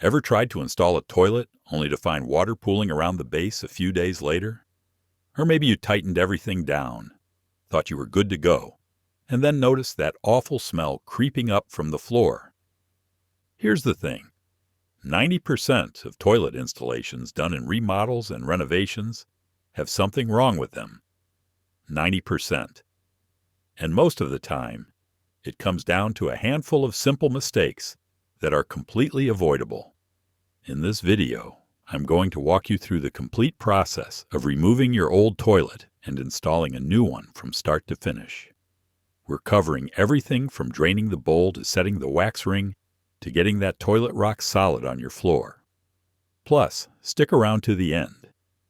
Ever tried to install a toilet only to find water pooling around the base a few days later? Or maybe you tightened everything down, thought you were good to go, and then noticed that awful smell creeping up from the floor. Here's the thing. 90% of toilet installations done in remodels and renovations have something wrong with them. 90%. And most of the time, it comes down to a handful of simple mistakes that are completely avoidable. In this video, I'm going to walk you through the complete process of removing your old toilet and installing a new one from start to finish. We're covering everything from draining the bowl to setting the wax ring to getting that toilet rock solid on your floor. Plus, stick around to the end,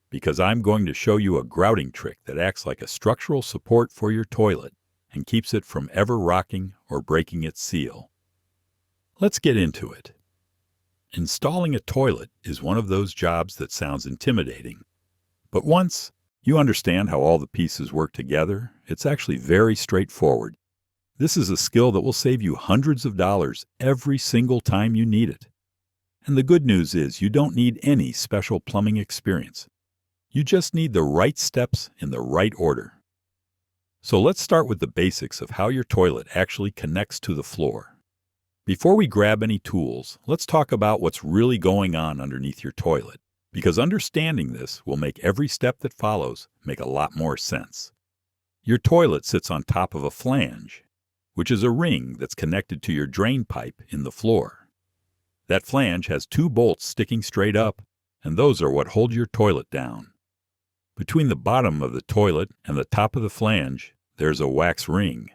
because I'm going to show you a grouting trick that acts like a structural support for your toilet and keeps it from ever rocking or breaking its seal. Let's get into it. Installing a toilet is one of those jobs that sounds intimidating, but once you understand how all the pieces work together, it's actually very straightforward. This is a skill that will save you hundreds of dollars every single time you need it. And the good news is you don't need any special plumbing experience. You just need the right steps in the right order. So let's start with the basics of how your toilet actually connects to the floor. Before we grab any tools, let's talk about what's really going on underneath your toilet, because understanding this will make every step that follows make a lot more sense. Your toilet sits on top of a flange, which is a ring that's connected to your drain pipe in the floor. That flange has two bolts sticking straight up, and those are what hold your toilet down. Between the bottom of the toilet and the top of the flange, there's a wax ring.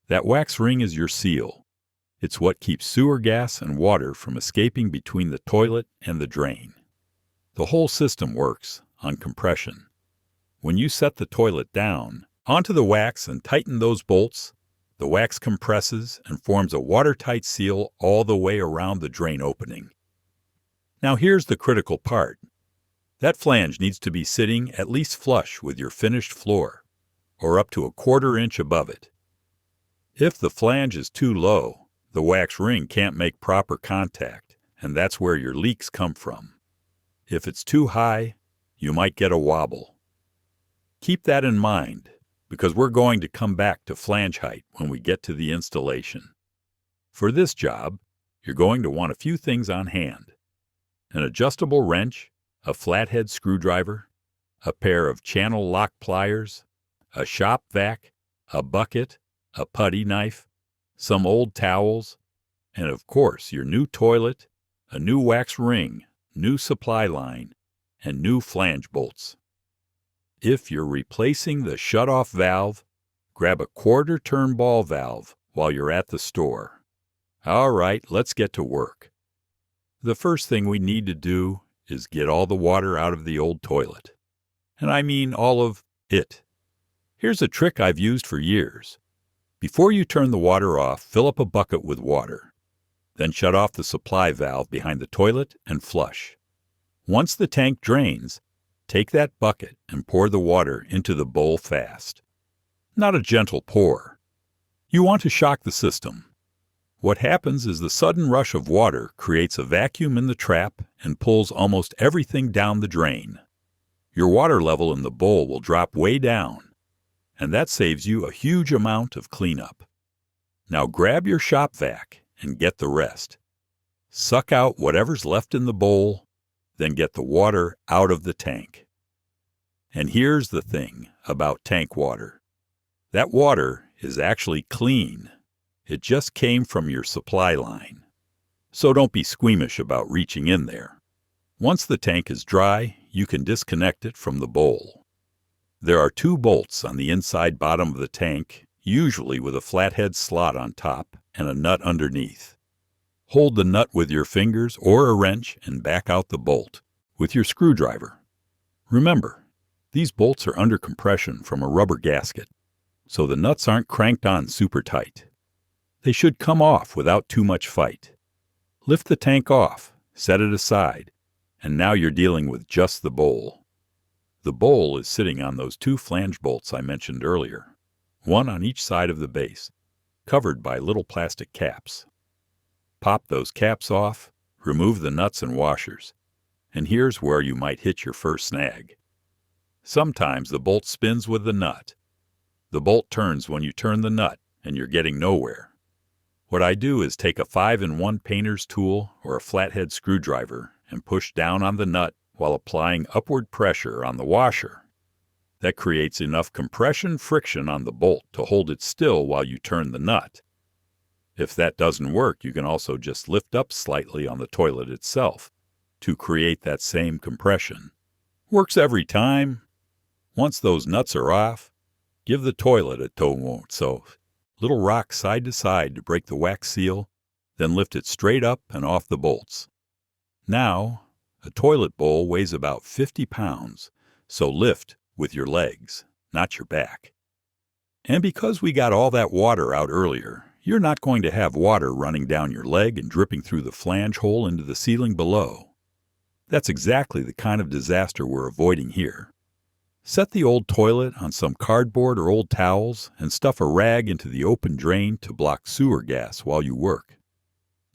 That wax ring is your seal. It's what keeps sewer gas and water from escaping between the toilet and the drain. The whole system works on compression. When you set the toilet down onto the wax and tighten those bolts, the wax compresses and forms a watertight seal all the way around the drain opening. Now here's the critical part. That flange needs to be sitting at least flush with your finished floor, or up to a 1/4 inch above it. If the flange is too low, the wax ring can't make proper contact, and that's where your leaks come from. If it's too high, you might get a wobble. Keep that in mind, because we're going to come back to flange height when we get to the installation. For this job, you're going to want a few things on hand: an adjustable wrench, a flathead screwdriver, a pair of channel lock pliers, a shop vac, a bucket, a putty knife, some old towels, and of course your new toilet, a new wax ring, new supply line, and new flange bolts. If you're replacing the shutoff valve, grab a 1/4 turn ball valve while you're at the store. All right, let's get to work. The first thing we need to do is get all the water out of the old toilet. And I mean all of it. Here's a trick I've used for years. Before you turn the water off, fill up a bucket with water. Then shut off the supply valve behind the toilet and flush. Once the tank drains, take that bucket and pour the water into the bowl fast. Not a gentle pour. You want to shock the system. What happens is the sudden rush of water creates a vacuum in the trap and pulls almost everything down the drain. Your water level in the bowl will drop way down, and that saves you a huge amount of cleanup. Now grab your shop vac and get the rest. Suck out whatever's left in the bowl, then get the water out of the tank. And here's the thing about tank water. That water is actually clean. It just came from your supply line. So don't be squeamish about reaching in there. Once the tank is dry, you can disconnect it from the bowl. There are 2 bolts on the inside bottom of the tank, usually with a flathead slot on top and a nut underneath. Hold the nut with your fingers or a wrench and back out the bolt with your screwdriver. Remember, these bolts are under compression from a rubber gasket, so the nuts aren't cranked on super tight. They should come off without too much fight. Lift the tank off, set it aside, and now you're dealing with just the bowl. The bowl is sitting on those 2 flange bolts I mentioned earlier, one on each side of the base, covered by little plastic caps. Pop those caps off, remove the nuts and washers. And here's where you might hit your first snag. Sometimes the bolt spins with the nut. The bolt turns when you turn the nut, and you're getting nowhere. What I do is take a 5-in-1 painter's tool or a flathead screwdriver and push down on the nut while applying upward pressure on the washer. That creates enough compression friction on the bolt to hold it still while you turn the nut. If that doesn't work, you can also just lift up slightly on the toilet itself to create that same compression. Works every time. Once those nuts are off, give the toilet a toe so little rock side to side to break the wax seal, then lift it straight up and off the bolts. Now, a toilet bowl weighs about 50 pounds, so lift with your legs, not your back. And because we got all that water out earlier, you're not going to have water running down your leg and dripping through the flange hole into the ceiling below. That's exactly the kind of disaster we're avoiding here. Set the old toilet on some cardboard or old towels and stuff a rag into the open drain to block sewer gas while you work.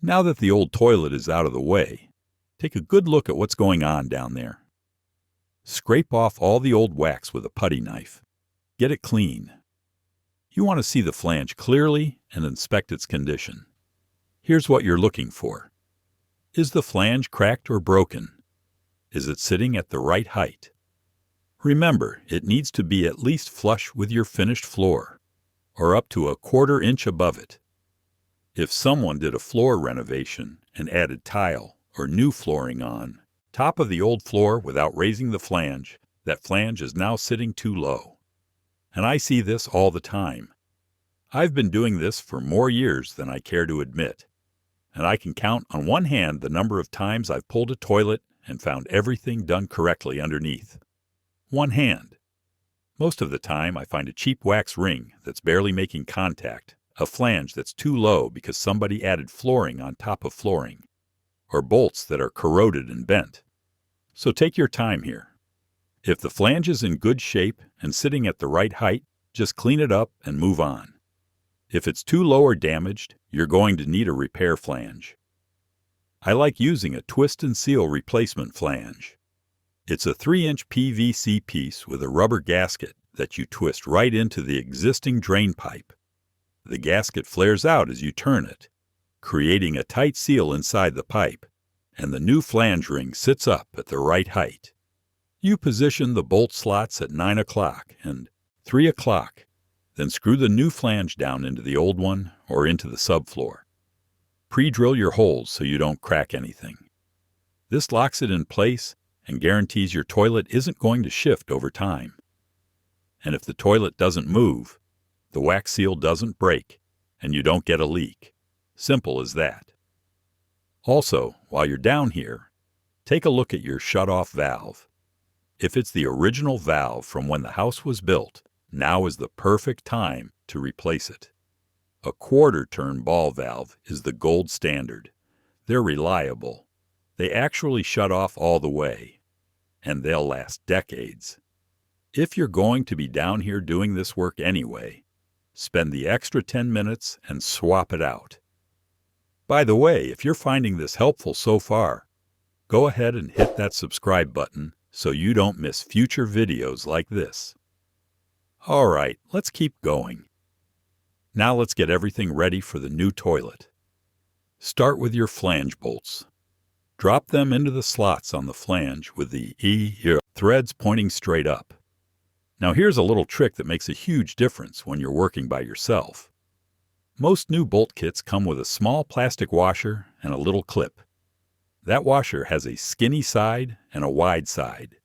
Now that the old toilet is out of the way, take a good look at what's going on down there. Scrape off all the old wax with a putty knife. Get it clean. You want to see the flange clearly and inspect its condition. Here's what you're looking for. Is the flange cracked or broken? Is it sitting at the right height? Remember, it needs to be at least flush with your finished floor, or up to a 1/4 inch above it. If someone did a floor renovation and added tile or new flooring on top of the old floor without raising the flange, that flange is now sitting too low. And I see this all the time. I've been doing this for more years than I care to admit, and I can count on one hand the number of times I've pulled a toilet and found everything done correctly underneath. One hand. Most of the time I find a cheap wax ring that's barely making contact, a flange that's too low because somebody added flooring on top of flooring, or bolts that are corroded and bent. So take your time here. If the flange is in good shape and sitting at the right height, just clean it up and move on. If it's too low or damaged, you're going to need a repair flange. I like using a twist and seal replacement flange. It's a 3-inch PVC piece with a rubber gasket that you twist right into the existing drain pipe. The gasket flares out as you turn it, creating a tight seal inside the pipe, and the new flange ring sits up at the right height. You position the bolt slots at 9 o'clock and 3 o'clock, then screw the new flange down into the old one or into the subfloor. Pre-drill your holes so you don't crack anything. This locks it in place and guarantees your toilet isn't going to shift over time. And if the toilet doesn't move, the wax seal doesn't break, and you don't get a leak. Simple as that. Also, while you're down here, take a look at your shut-off valve. If it's the original valve from when the house was built, now is the perfect time to replace it. A 1/4-turn ball valve is the gold standard. They're reliable. They actually shut off all the way, and they'll last decades. If you're going to be down here doing this work anyway, spend the extra 10 minutes and swap it out. By the way, if you're finding this helpful so far, go ahead and hit that subscribe button so you don't miss future videos like this. All right, let's keep going. Now let's get everything ready for the new toilet. Start with your flange bolts. Drop them into the slots on the flange with the threads pointing straight up. Now here's a little trick that makes a huge difference when you're working by yourself. Most new bolt kits come with a small plastic washer and a little clip. That washer has a skinny side and a wide side.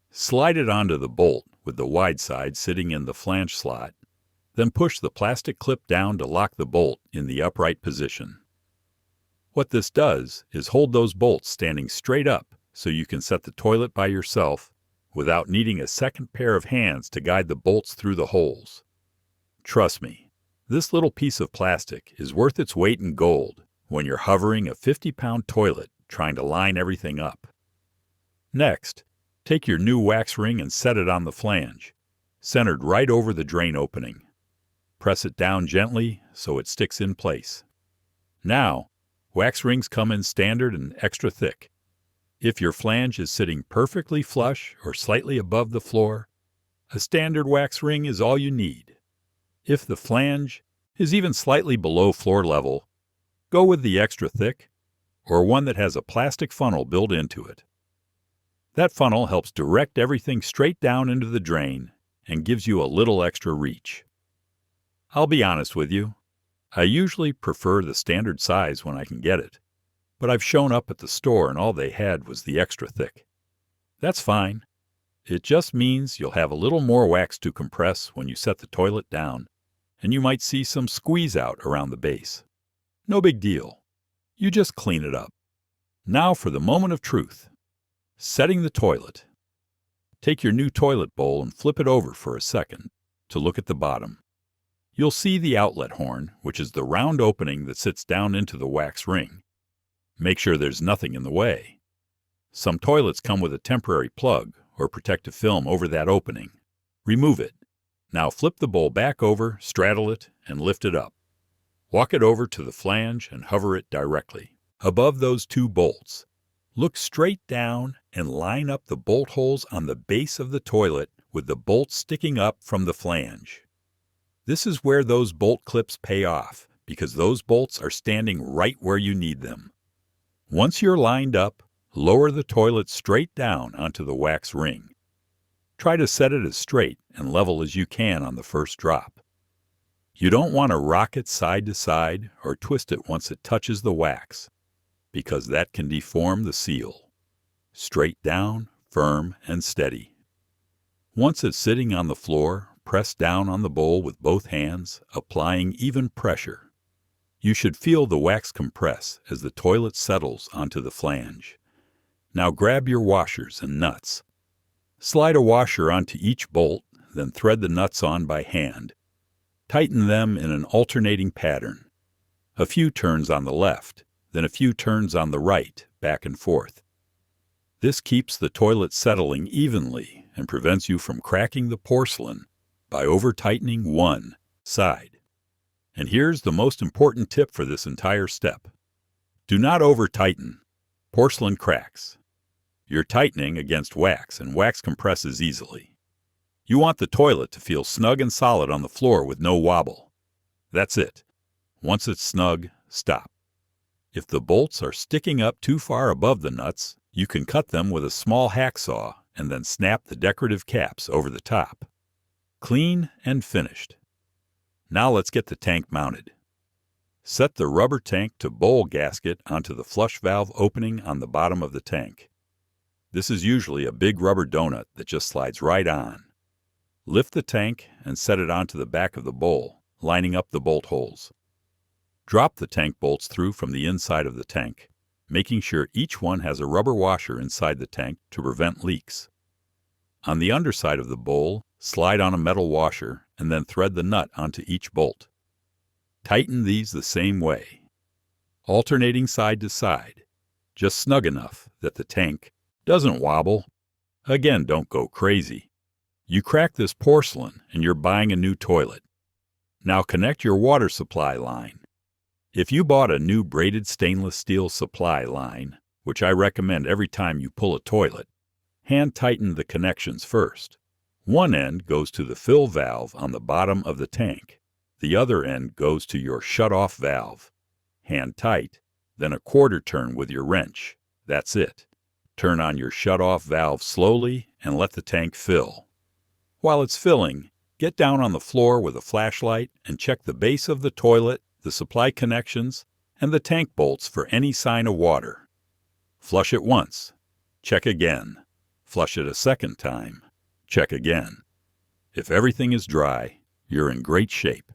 Slide it onto the bolt with the wide side sitting in the flange slot, then push the plastic clip down to lock the bolt in the upright position. What this does is hold those bolts standing straight up so you can set the toilet by yourself without needing a second pair of hands to guide the bolts through the holes. Trust me, this little piece of plastic is worth its weight in gold when you're hovering a 50-pound toilet trying to line everything up. Next, take your new wax ring and set it on the flange, centered right over the drain opening. Press it down gently so it sticks in place. Now, Wax rings come in standard and extra thick. If your flange is sitting perfectly flush or slightly above the floor, a standard wax ring is all you need. If the flange is even slightly below floor level, go with the extra thick or one that has a plastic funnel built into it. That funnel helps direct everything straight down into the drain and gives you a little extra reach. I'll be honest with you, I usually prefer the standard size when I can get it, but I've shown up at the store and all they had was the extra thick. That's fine. It just means you'll have a little more wax to compress when you set the toilet down, and you might see some squeeze out around the base. No big deal. You just clean it up. Now for the moment of truth. Setting the toilet. Take your new toilet bowl and flip it over for a second to look at the bottom. You'll see the outlet horn, which is the round opening that sits down into the wax ring. Make sure there's nothing in the way. Some toilets come with a temporary plug or protective film over that opening. Remove it. Now flip the bowl back over, straddle it, and lift it up. Walk it over to the flange and hover it directly above those two bolts. Look straight down and line up the bolt holes on the base of the toilet with the bolts sticking up from the flange. This is where those bolt clips pay off, because those bolts are standing right where you need them. Once you're lined up, lower the toilet straight down onto the wax ring. Try to set it as straight and level as you can on the first drop. You don't want to rock it side to side or twist it once it touches the wax, because that can deform the seal. Straight down, firm, and steady. Once it's sitting on the floor, press down on the bowl with both hands, applying even pressure. You should feel the wax compress as the toilet settles onto the flange. Now grab your washers and nuts. Slide a washer onto each bolt, then thread the nuts on by hand. Tighten them in an alternating pattern. A few turns on the left, then a few turns on the right, back and forth. This keeps the toilet settling evenly and prevents you from cracking the porcelain by over-tightening one side. And here's the most important tip for this entire step. Do not over-tighten. Porcelain cracks. You're tightening against wax, and wax compresses easily. You want the toilet to feel snug and solid on the floor with no wobble. That's it. Once it's snug, stop. If the bolts are sticking up too far above the nuts, you can cut them with a small hacksaw and then snap the decorative caps over the top. Clean and finished. Now let's get the tank mounted. Set the rubber tank to bowl gasket onto the flush valve opening on the bottom of the tank. This is usually a big rubber donut that just slides right on. Lift the tank and set it onto the back of the bowl, lining up the bolt holes. Drop the tank bolts through from the inside of the tank, making sure each one has a rubber washer inside the tank to prevent leaks. On the underside of the bowl, slide on a metal washer and then thread the nut onto each bolt. Tighten these the same way, alternating side to side, just snug enough that the tank doesn't wobble. Again, don't go crazy. You crack this porcelain and you're buying a new toilet. Now connect your water supply line. If you bought a new braided stainless steel supply line, which I recommend every time you pull a toilet, hand tighten the connections first. One end goes to the fill valve on the bottom of the tank. The other end goes to your shut-off valve. Hand tight, then a quarter turn with your wrench. That's it. Turn on your shut-off valve slowly and let the tank fill. While it's filling, get down on the floor with a flashlight and check the base of the toilet, the supply connections, and the tank bolts for any sign of water. Flush it once. Check again. Flush it a second time. Check again. If everything is dry, you're in great shape.